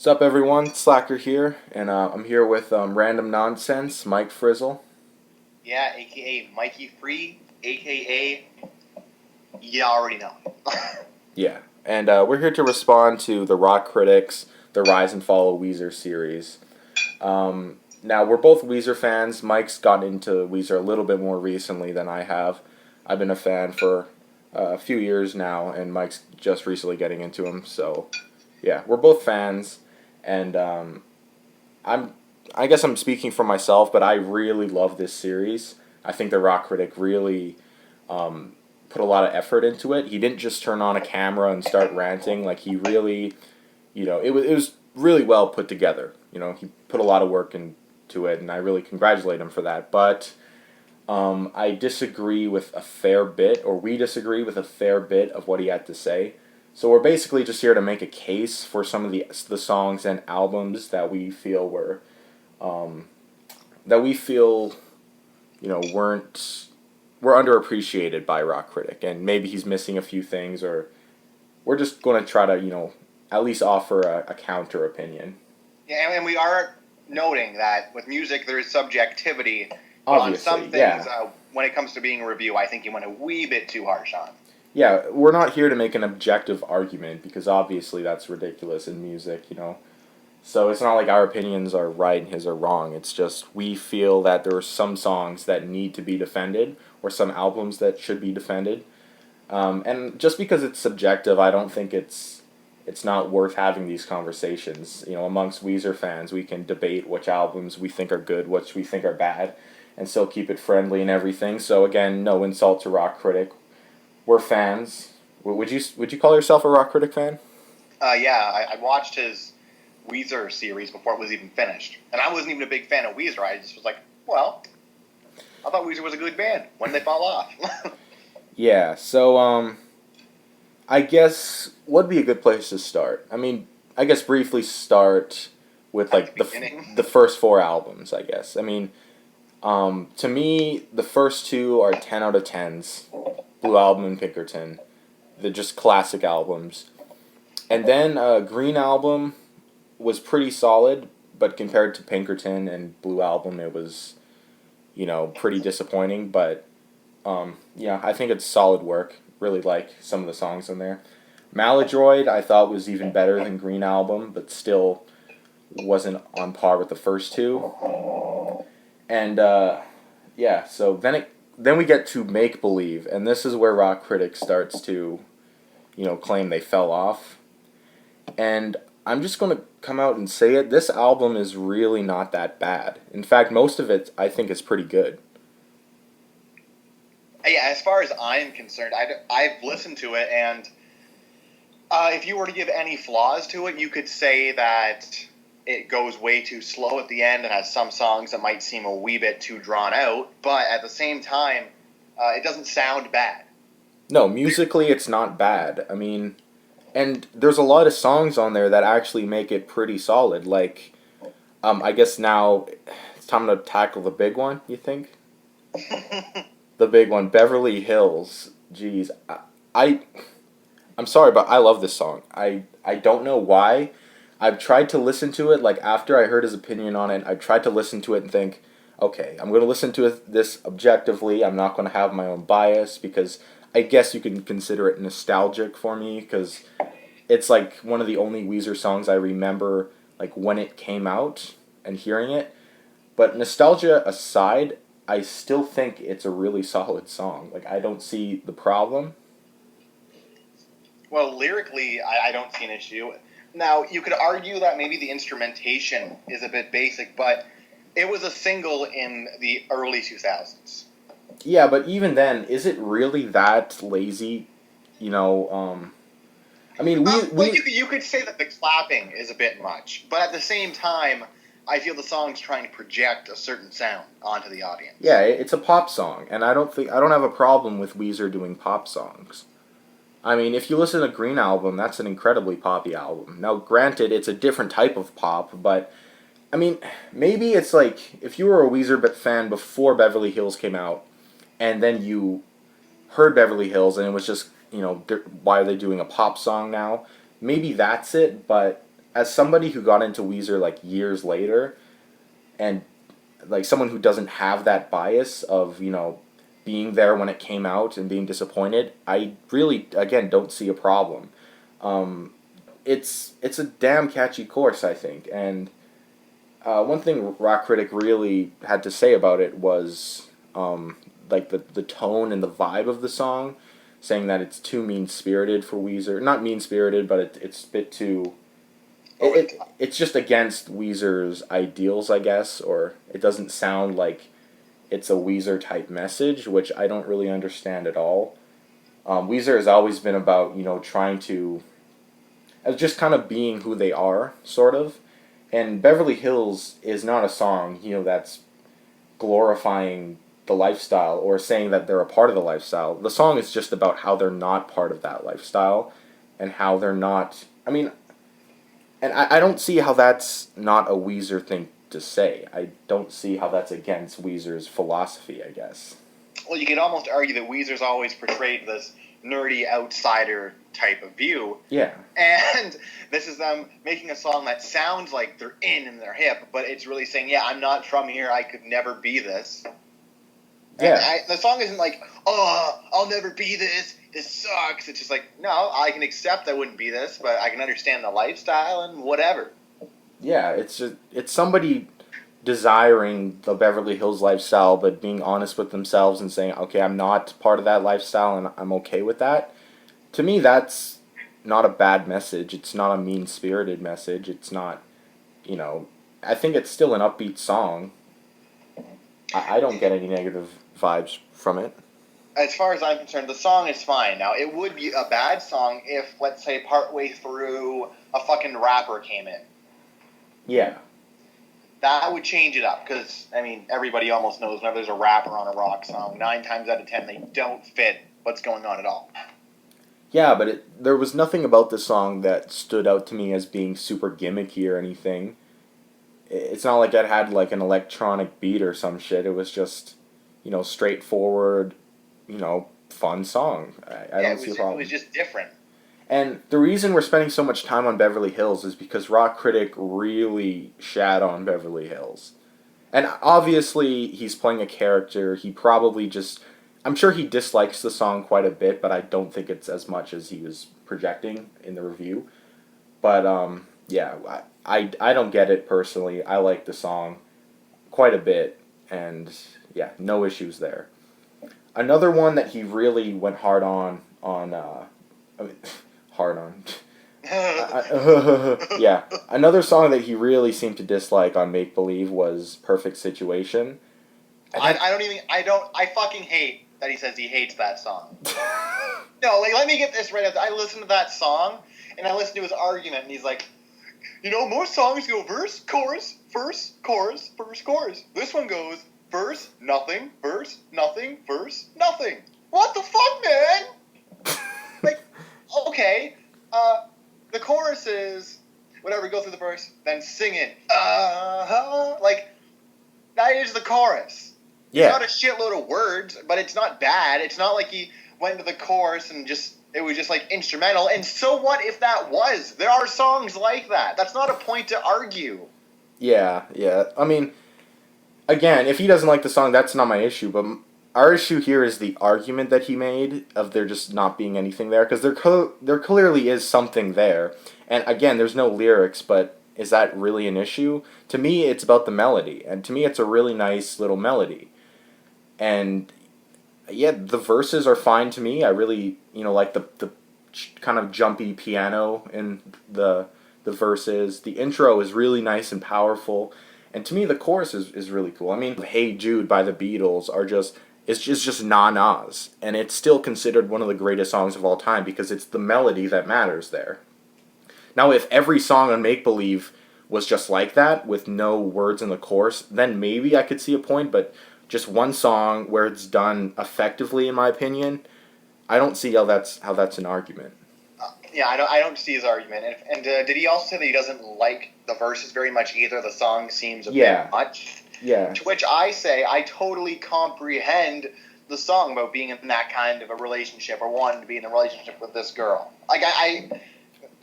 What's up, everyone? Slacker here, and I'm here with Random Nonsense, Mike Frizzle. Yeah, aka Mikey Free, aka you already know. Yeah, and we're here to respond to the Rock Critics, the Rise and Fall of Weezer series. Now, we're both Weezer fans. Mike's gotten into Weezer a little bit more recently than I have. I've been a fan for a few years now, and Mike's just recently getting into him. So, yeah, we're both fans, and I'm I guess I'm speaking for myself, but I really love this series. I think the Rock Critic really put a lot of effort into it. He didn't just turn on a camera and start ranting. Like he really, it was really well put together. He put a lot of work into it, and I really congratulate him for that. But I disagree with a fair bit, or we disagree with a fair bit of what he had to say. So we're basically just here to make a case for some of the songs and albums that we feel were um, that we feel weren't were underappreciated by Rock Critic, and maybe he's missing a few things, or we're just going to try to at least offer a counter opinion. Yeah, and we are noting that with music there is subjectivity, but on Obviously, some things, yeah. when it comes to being a review, I think you went a wee bit too harsh on. Yeah, we're not here to make an objective argument because obviously that's ridiculous in music. So it's not like our opinions are right and his are wrong. It's just we feel that there are some songs that need to be defended or some albums that should be defended. And just because it's subjective, I don't think it's not worth having these conversations. Amongst Weezer fans, we can debate which albums we think are good, which we think are bad, and still keep it friendly and everything. So again, no insult to Rock Critic. We're fans. Would you call yourself a Rock Critic fan? Yeah, I watched his Weezer series before it was even finished, and I wasn't even a big fan of Weezer. I just was like, well, I thought Weezer was a good band. When did they fall off? Yeah. So I guess what'd be a good place to start? I mean, I guess briefly start with At like the beginning. the first four albums. I guess. I mean, to me, the first two are 10 out of 10s. Blue Album and Pinkerton. They're just classic albums. And then Green Album was pretty solid, but compared to Pinkerton and Blue Album, it was pretty disappointing. But yeah, I think it's solid work. Really like some of the songs in there. Maladroid I thought was even better than Green Album, but still wasn't on par with the first two. And yeah, so then we get to Make Believe, and this is where Rock Critic starts to claim they fell off. And I'm just going to come out and say it. This album is really not that bad. In fact, most of it I think is pretty good. Yeah, as far as I'm concerned, I've listened to it, and if you were to give any flaws to it, you could say that it goes way too slow at the end and has some songs that might seem a wee bit too drawn out, but at the same time, it doesn't sound bad. No, musically it's not bad. I mean, and there's a lot of songs on there that actually make it pretty solid. Like, I guess now it's time to tackle the big one, you think? The big one, Beverly Hills. Jeez, I I'm sorry, but I love this song. I don't know why. I've tried to listen to it, like after I heard his opinion on it, I tried to listen to it and think, okay, I'm going to listen to this objectively. I'm not going to have my own bias because I guess you can consider it nostalgic for me because it's like one of the only Weezer songs I remember like when it came out and hearing it. But nostalgia aside, I still think it's a really solid song. Like I don't see the problem. Well, lyrically, I don't see an issue. Now, you could argue that maybe the instrumentation is a bit basic, but it was a single in the early 2000s. Yeah, but even then, is it really that lazy? You know, I mean, Well, you could say that the clapping is a bit much, but at the same time, I feel the song's trying to project a certain sound onto the audience. yeah, it's a pop song, and I don't have a problem with Weezer doing pop songs. I mean, if you listen to Green Album, that's an incredibly poppy album. Now, granted, it's a different type of pop, but I mean, maybe it's like if you were a Weezer fan before Beverly Hills came out, and then you heard Beverly Hills, and it was just why are they doing a pop song now? Maybe that's it, but as somebody who got into Weezer like years later, and like someone who doesn't have that bias of, being there when it came out and being disappointed, I really, again, don't see a problem. It's a damn catchy chorus, I think, and one thing Rock Critic really had to say about it was like the tone and the vibe of the song, saying that it's too mean spirited for Weezer. Not mean spirited, but it's a bit too. It's just against Weezer's ideals, I guess, or it doesn't sound like it's a Weezer type message, which I don't really understand at all. Weezer has always been about, trying to, just kind of being who they are, sort of. And Beverly Hills is not a song, that's glorifying the lifestyle or saying that they're a part of the lifestyle. The song is just about how they're not part of that lifestyle and how they're not. I mean, and I don't see how that's not a Weezer thing to say. I don't see how that's against Weezer's philosophy, I guess. Well, you could almost argue that Weezer's always portrayed this nerdy outsider type of view. Yeah. And this is them making a song that sounds like they're in their hip, but it's really saying, yeah, I'm not from here, I could never be this. Yeah. And the song isn't like, oh, I'll never be this sucks. It's just like, no, I can accept I wouldn't be this, but I can understand the lifestyle and whatever. Yeah, it's somebody desiring the Beverly Hills lifestyle, but being honest with themselves and saying, okay, I'm not part of that lifestyle and I'm okay with that. To me, that's not a bad message. It's not a mean-spirited message. It's not, I think it's still an upbeat song. I don't get any negative vibes from it. As far as I'm concerned, the song is fine. Now, it would be a bad song if, let's say, partway through, a fucking rapper came in. Yeah. That would change it up, because, everybody almost knows whenever there's a rapper on a rock song, 9 times out of 10, they don't fit what's going on at all. Yeah, but there was nothing about the song that stood out to me as being super gimmicky or anything. It's not like it had, like, an electronic beat or some shit. It was just, straightforward, fun song. I don't see a problem. It was just different. And the reason we're spending so much time on Beverly Hills is because Rock Critic really shat on Beverly Hills. And obviously, he's playing a character. He probably just... I'm sure he dislikes the song quite a bit, but I don't think it's as much as he was projecting in the review. But, yeah, I don't get it personally. I like the song quite a bit. And, yeah, no issues there. Another one that he really went hard on hard on. Yeah. Another song that he really seemed to dislike on Make Believe was Perfect Situation. I fucking hate that he says he hates that song. No, let me get this right up. I listened to that song, and I listened to his argument, and he's like, most songs go verse, chorus, verse, chorus, verse, chorus. This one goes verse, nothing, verse, nothing, verse, nothing. What the fuck, man? Okay, the chorus is whatever, go through the verse, then sing it. That is the chorus. Yeah. It's not a shitload of words, but it's not bad. It's not like he went to the chorus and it was just like instrumental. And so what if that was? There are songs like that. That's not a point to argue. Yeah. Again, if he doesn't like the song, that's not my issue, but our issue here is the argument that he made of there just not being anything there, because there clearly is something there. And again, there's no lyrics, but is that really an issue? To me, it's about the melody, and to me, it's a really nice little melody. And yeah, the verses are fine to me. I really, like the kind of jumpy piano in the verses. The intro is really nice and powerful. And to me, the chorus is really cool. Hey Jude by the Beatles it's just na-nas. And it's still considered one of the greatest songs of all time because it's the melody that matters there. Now, if every song on Make Believe was just like that, with no words in the chorus, then maybe I could see a point, but just one song where it's done effectively, in my opinion, I don't see how that's an argument. Yeah, I don't see his argument. And did he also say that he doesn't like the verses very much either? The song seems a bit much. Yeah. To which I say I totally comprehend the song about being in that kind of a relationship or wanting to be in a relationship with this girl.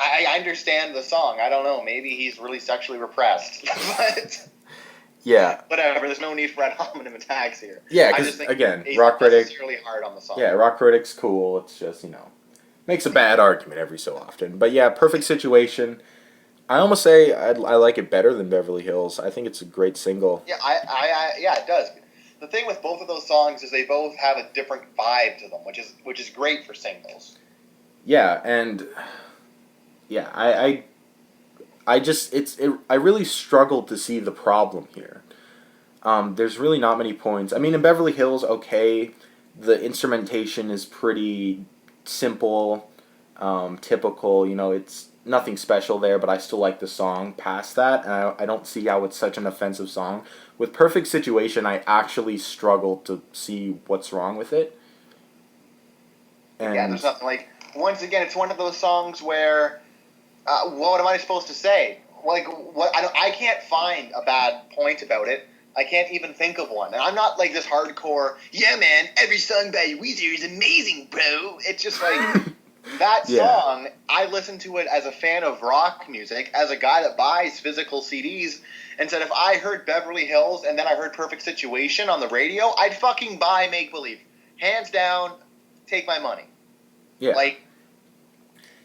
I understand the song. I don't know. Maybe he's really sexually repressed. But Yeah. whatever. There's no need for ad hominem attacks here. Yeah, I just because, think again, he's Rock Critic... necessarily hard on the song. Yeah, Rock Critic's cool. It's just, makes a bad argument every so often. But yeah, Perfect Situation. I almost say I like it better than Beverly Hills. I think it's a great single. Yeah, yeah, it does. The thing with both of those songs is they both have a different vibe to them, which is great for singles. Yeah, and yeah, I really struggled to see the problem here. There's really not many points. I mean, in Beverly Hills, okay, the instrumentation is pretty simple, typical. It's nothing special there, but I still like the song past that, and I don't see how it's such an offensive song. With Perfect Situation, I actually struggled to see what's wrong with it. And yeah, there's nothing like... Once again, it's one of those songs where... what am I supposed to say? Like, what? I can't find a bad point about it. I can't even think of one. And I'm not like this hardcore, yeah, man, every song by Weezer is amazing, bro. It's just like... That song, I listen to it as a fan of rock music, as a guy that buys physical CDs, and said if I heard Beverly Hills and then I heard Perfect Situation on the radio, I'd fucking buy Make Believe. Hands down, take my money. Yeah. Like...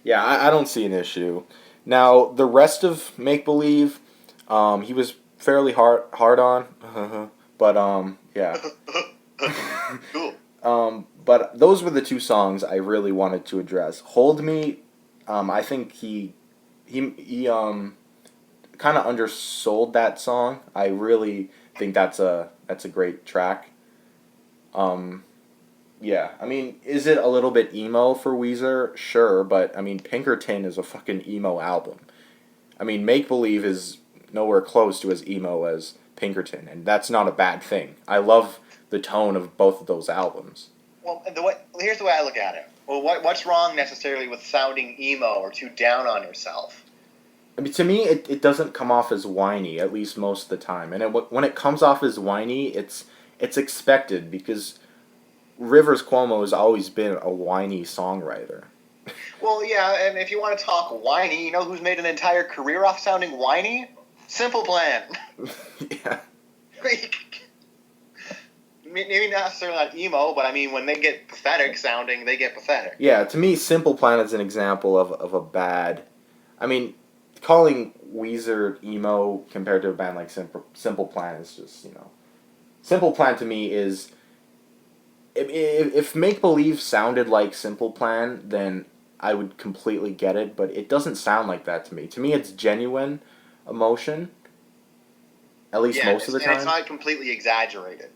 Yeah, I don't see an issue. Now, the rest of Make Believe, he was fairly hard on, but, yeah. Cool. But those were the two songs I really wanted to address. Hold Me, I think he kind of undersold that song. I really think that's a great track. Yeah, I mean, is it a little bit emo for Weezer? Sure, but I mean, Pinkerton is a fucking emo album. I mean, Make Believe is nowhere close to as emo as Pinkerton, and that's not a bad thing. I love the tone of both of those albums. Well, here's the way I look at it. Well, what's wrong necessarily with sounding emo or too down on yourself? I mean, to me, it doesn't come off as whiny, at least most of the time. And when it comes off as whiny, it's expected, because Rivers Cuomo has always been a whiny songwriter. Well, yeah, and if you want to talk whiny, you know who's made an entire career off sounding whiny? Simple Plan. Yeah. Maybe not necessarily not emo, but I mean, when they get pathetic sounding, they get pathetic. Yeah, to me, Simple Plan is an example of a bad... I mean, calling Weezer emo compared to a band like Simple Plan is just, Simple Plan to me is... If Make Believe sounded like Simple Plan, then I would completely get it, but it doesn't sound like that to me. To me, it's genuine emotion, at least most of the time. And it's not completely exaggerated.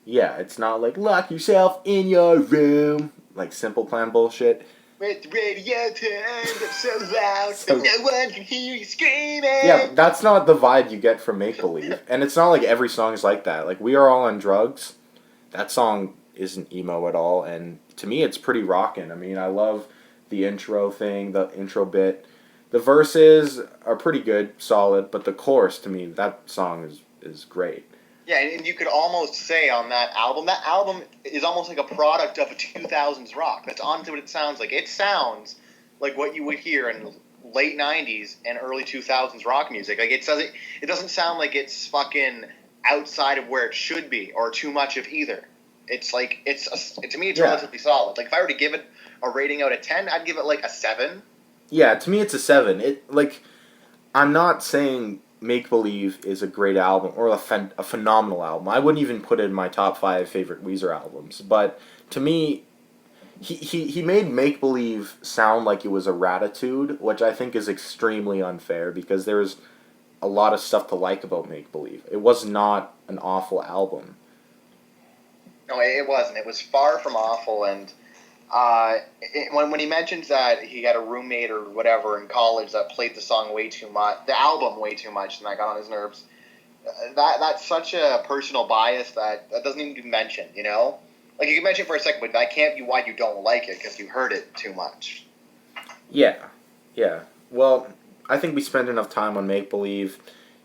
Yeah, it's not like, lock yourself in your room, like Simple Plan bullshit. With the radio turned up so loud, so no one can hear you screaming. Yeah, that's not the vibe you get from Make Believe. And it's not like every song is like that. Like, We Are All on Drugs, that song isn't emo at all, and to me it's pretty rockin'. I mean, I love the intro thing, the intro bit. The verses are pretty good, solid, but the chorus, to me, that song is great. Yeah, and you could almost say on that album is almost like a product of a 2000s rock. That's honestly what it sounds like. It sounds like what you would hear in late 90s and early 2000s rock music. Like, it doesn't sound like it's fucking outside of where it should be or too much of either. It's like, to me, it's relatively solid. Like, if I were to give it a rating out of 10, I'd give it like a 7. Yeah, to me it's a 7. I'm not saying Make Believe is a great album or a phenomenal album. I wouldn't even put it in my top 5 favorite Weezer albums. But to me, he made Make Believe sound like it was a Ratitude, which I think is extremely unfair, because there's a lot of stuff to like about Make Believe. It was not an awful album. No, it wasn't. It was far from awful, and when he mentions that he had a roommate or whatever in college that played the song way too much, the album way too much, and that got on his nerves, that's such a personal bias that doesn't even get mentioned, you know? Like, you can mention it for a second, but that can't be why you don't like it, because you heard it too much. Yeah. Well, I think we spent enough time on Make Believe.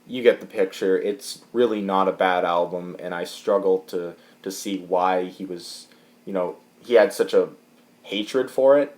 You get the picture. It's really not a bad album, and I struggle to see why he was, he had such a hatred for it.